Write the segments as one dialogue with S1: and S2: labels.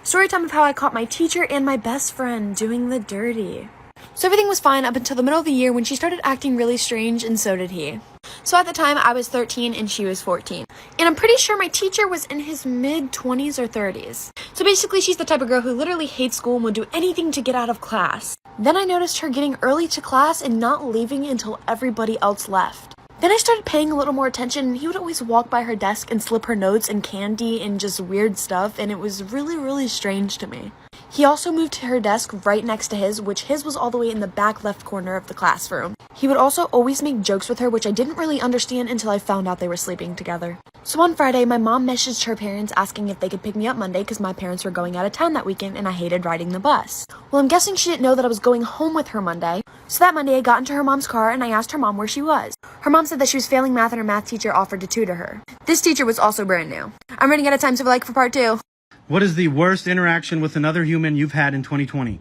S1: Story time of how I caught my teacher and my best friend doing the dirty. So everything was fine up until the middle of the year when she started acting really strange, and so did he. So at the time, I was 13 and she was 14. And I'm pretty sure my teacher was in his mid-20s or 30s. So basically, she's the type of girl who literally hates school and would do anything to get out of class. Then I noticed her getting early to class and not leaving until everybody else left. Then I started paying a little more attention, and he would always walk by her desk and slip her notes and candy and just weird stuff, and it was really strange to me. He also moved to her desk right next to his, which his was all the way in the back left corner of the classroom. He would also always make jokes with her, which I didn't really understand until I found out they were sleeping together. So on Friday, my mom messaged her parents asking if they could pick me up Monday because my parents were going out of town that weekend and I hated riding the bus. Well, I'm guessing she didn't know that I was going home with her Monday. So that Monday, I got into her mom's car and I asked her mom where she was. Her mom said that she was failing math and her math teacher offered to tutor her. This teacher was also brand new. I'm running out of time, so for part 2.
S2: What is the worst interaction with another human you've had in 2020?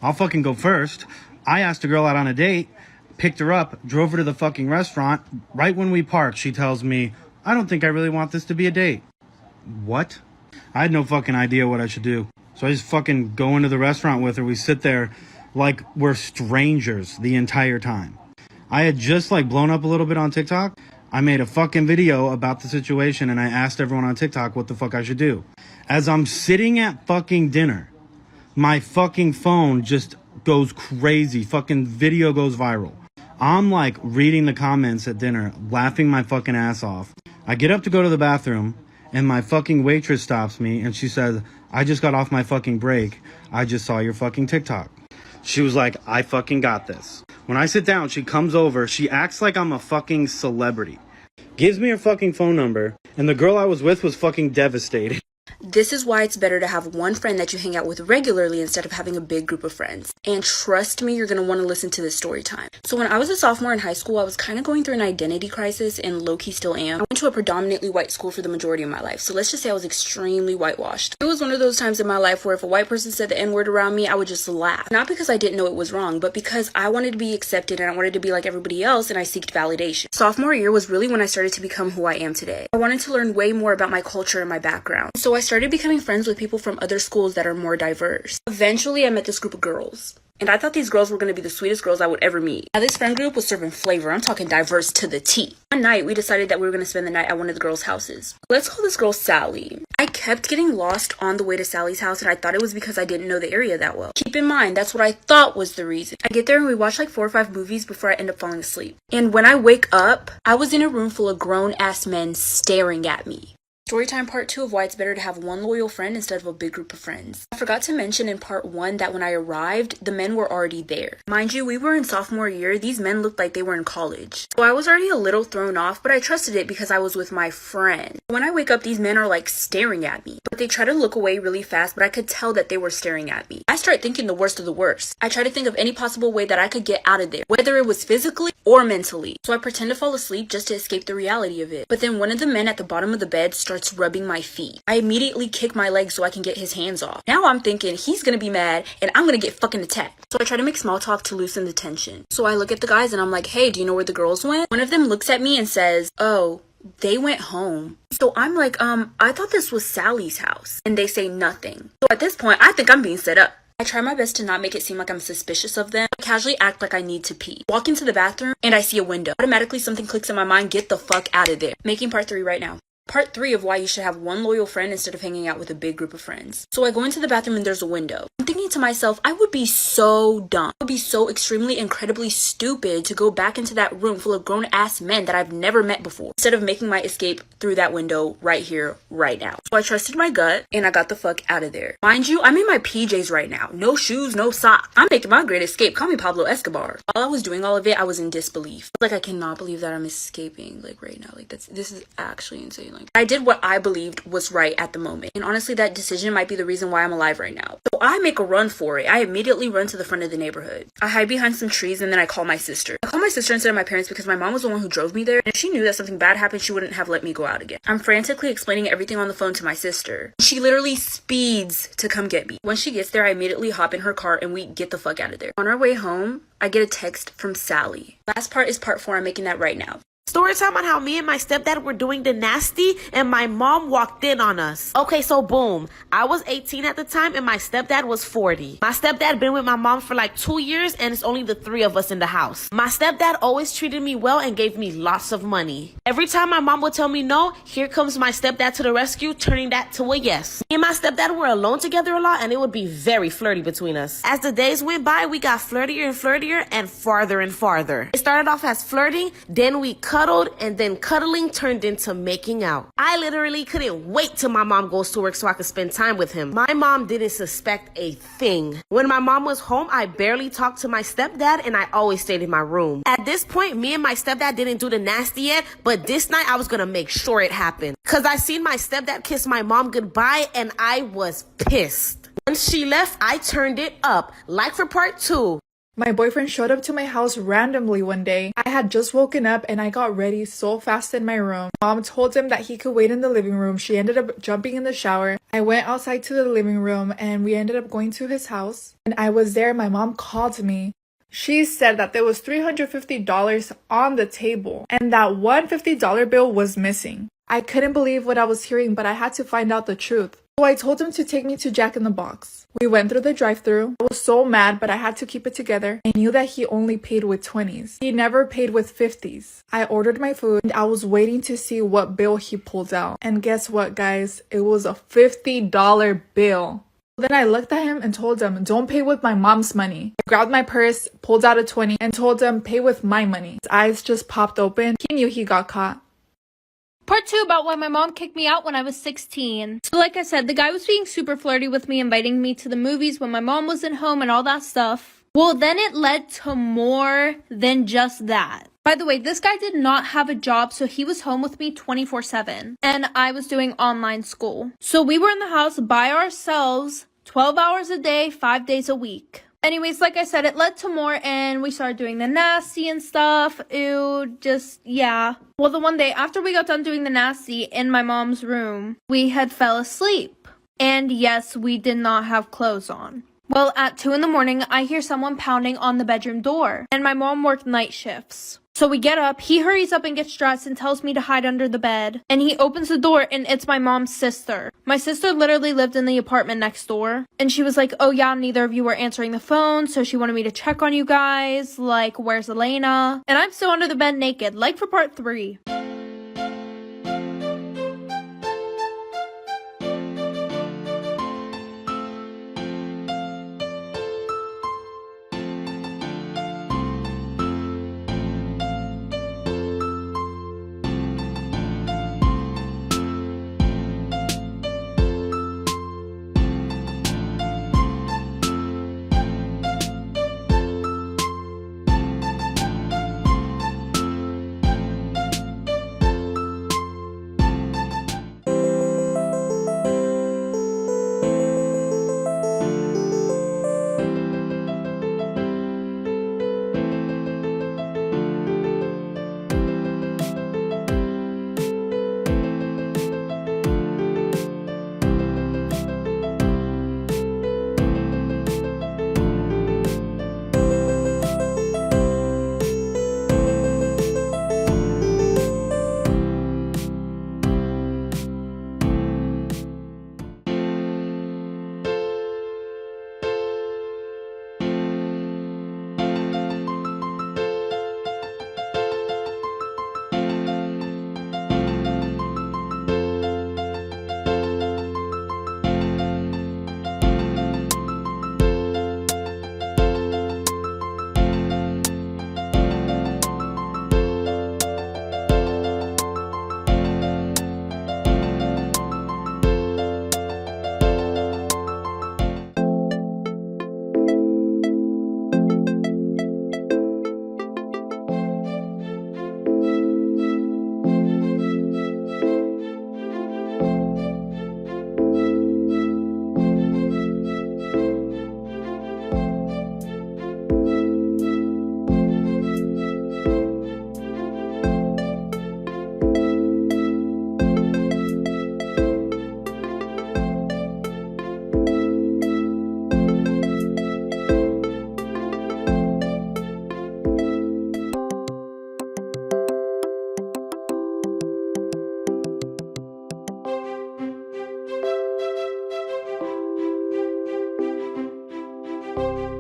S2: I'll fucking go first. I asked a girl out on a date, picked her up, drove her to the fucking restaurant. Right when we parked, she tells me, I don't think I really want this to be a date. What? I had no fucking idea what I should do. So I just fucking go into the restaurant with her. We sit there like we're strangers the entire time. I had just blown up a little bit on TikTok. I made a fucking video about the situation and I asked everyone on TikTok what the fuck I should do. As I'm sitting at fucking dinner, my fucking phone just goes crazy. Fucking video goes viral. I'm reading the comments at dinner, laughing my fucking ass off. I get up to go to the bathroom and my fucking waitress stops me and she says, I just got off my fucking break. I just saw your fucking TikTok. She was like, I fucking got this. When I sit down, she comes over. She acts like I'm a fucking celebrity. Gives me her fucking phone number. And the girl I was with was fucking devastated.
S3: This is why it's better to have one friend that you hang out with regularly instead of having a big group of friends. And trust me, you're going to want to listen to this story time. So when I was a sophomore in high school, I was kind of going through an identity crisis and low-key still am. I went to a predominantly white school for the majority of my life. So let's just say I was extremely whitewashed. It was one of those times in my life where if a white person said the N-word around me, I would just laugh. Not because I didn't know it was wrong, but because I wanted to be accepted and I wanted to be like everybody else and I seeked validation. Sophomore year was really when I started to become who I am today. I wanted to learn way more about my culture and my background. So I started becoming friends with people from other schools that are more diverse. Eventually, I met this group of girls. And I thought these girls were going to be the sweetest girls I would ever meet. Now, this friend group was serving flavor. I'm talking diverse to the T. One night, we decided that we were going to spend the night at one of the girls' houses. Let's call this girl Sally. I kept getting lost on the way to Sally's house, and I thought it was because I didn't know the area that well. Keep in mind, that's what I thought was the reason. I get there and we watch 4 or 5 movies before I end up falling asleep. And when I wake up, I was in a room full of grown-ass men staring at me. Storytime part 2 of why it's better to have one loyal friend instead of a big group of friends. I forgot to mention in part 1 that when I arrived, the men were already there. Mind you, we were in sophomore year. These men looked like they were in college. So I was already a little thrown off, but I trusted it because I was with my friend. When I wake up, these men are staring at me. But they try to look away really fast, but I could tell that they were staring at me. I start thinking the worst of the worst. I try to think of any possible way that I could get out of there, whether it was physically or mentally. So I pretend to fall asleep just to escape the reality of it. But then one of the men at the bottom of the bed starts rubbing my feet. I immediately kick my leg so I can get his hands off. Now I'm thinking he's gonna be mad and I'm gonna get fucking attacked. So I try to make small talk to loosen the tension. So I look at the guys and I'm like, hey, do you know where the girls went? One of them looks at me and says, oh, they went home. So I'm like, I thought this was Sally's house. And they say nothing. So at this point, I think I'm being set up. I try my best to not make it seem like I'm suspicious of them. I casually act like I need to pee. Walk into the bathroom and I see a window. Automatically something clicks in my mind, get the fuck out of there. Making part 3 right now. Part 3 of why you should have one loyal friend instead of hanging out with a big group of friends. So I go into the bathroom and there's a window. I'm thinking to myself, I would be so dumb. I would be so extremely incredibly stupid to go back into that room full of grown-ass men that I've never met before, instead of making my escape through that window right here, right now. So I trusted my gut and I got the fuck out of there. Mind you, I'm in my PJs right now. No shoes, no socks. I'm making my great escape. Call me Pablo Escobar. While I was doing all of it, I was in disbelief. I cannot believe that I'm escaping right now. This is actually insane. I did what I believed was right at the moment. And honestly, that decision might be the reason why I'm alive right now. So I make a run for it. I immediately run to the front of the neighborhood. I hide behind some trees and then I call my sister. I call my sister instead of my parents because my mom was the one who drove me there. And if she knew that something bad happened, she wouldn't have let me go out again. I'm frantically explaining everything on the phone to my sister. She literally speeds to come get me. Once she gets there, I immediately hop in her car and we get the fuck out of there. On our way home, I get a text from Sally. Last part is part 4. I'm making that right now.
S4: Story time on how me and my stepdad were doing the nasty and my mom walked in on us. Okay, so boom. I was 18 at the time and my stepdad was 40. My stepdad been with my mom for like 2 years and it's only the 3 of us in the house. My stepdad always treated me well and gave me lots of money. Every time my mom would tell me no, here comes my stepdad to the rescue, turning that to a yes. Me and my stepdad were alone together a lot and it would be very flirty between us. As the days went by, we got flirtier and flirtier and farther and farther. It started off as flirting, then we cuddled, and then cuddling turned into making out. I literally couldn't wait till my mom goes to work so I could spend time with him. My mom didn't suspect a thing. When my mom was home, I barely talked to my stepdad and I always stayed in my room. At this point, me and my stepdad didn't do the nasty yet, but this night I was gonna make sure it happened. Cause I seen my stepdad kiss my mom goodbye and I was pissed. Once she left, I turned it up. Like for part 2.
S5: My boyfriend showed up to my house randomly one day. I had just woken up and I got ready so fast in my room. Mom told him that he could wait in the living room. She ended up jumping in the shower. I went outside to the living room and we ended up going to his house. When I was there, my mom called me. She said that there was $350 on the table and that one $50 bill was missing. I couldn't believe what I was hearing, but I had to find out the truth. So I told him to take me to Jack in the Box. We went through the drive-thru. I was so mad, but I had to keep it together. I knew that he only paid with 20s. He never paid with 50s. I ordered my food and I was waiting to see what bill he pulled out. And guess what, guys? It was a $50 bill. Then I looked at him and told him, don't pay with my mom's money. I grabbed my purse, pulled out a 20, and told him, pay with my money. His eyes just popped open. He knew he got caught.
S6: Part 2 about why my mom kicked me out when I was 16. So like I said, the guy was being super flirty with me, inviting me to the movies when my mom wasn't home and all that stuff. Well, then it led to more than just that. By the way, this guy did not have a job, so he was home with me 24/7. And I was doing online school. So we were in the house by ourselves, 12 hours a day, 5 days a week. Anyways, like I said, it led to more and we started doing the nasty and stuff. Ew, just, yeah. Well, the one day after we got done doing the nasty in my mom's room, we had fell asleep. And yes, we did not have clothes on. Well, at 2 in the morning, I hear someone pounding on the bedroom door. And my mom worked night shifts. So we get up, he hurries up and gets dressed and tells me to hide under the bed. And he opens the door and it's my mom's sister. My sister literally lived in the apartment next door. And she was like, oh yeah, neither of you were answering the phone. So she wanted me to check on you guys. Like, where's Elena? And I'm still under the bed naked, like for part 3.
S3: Bye.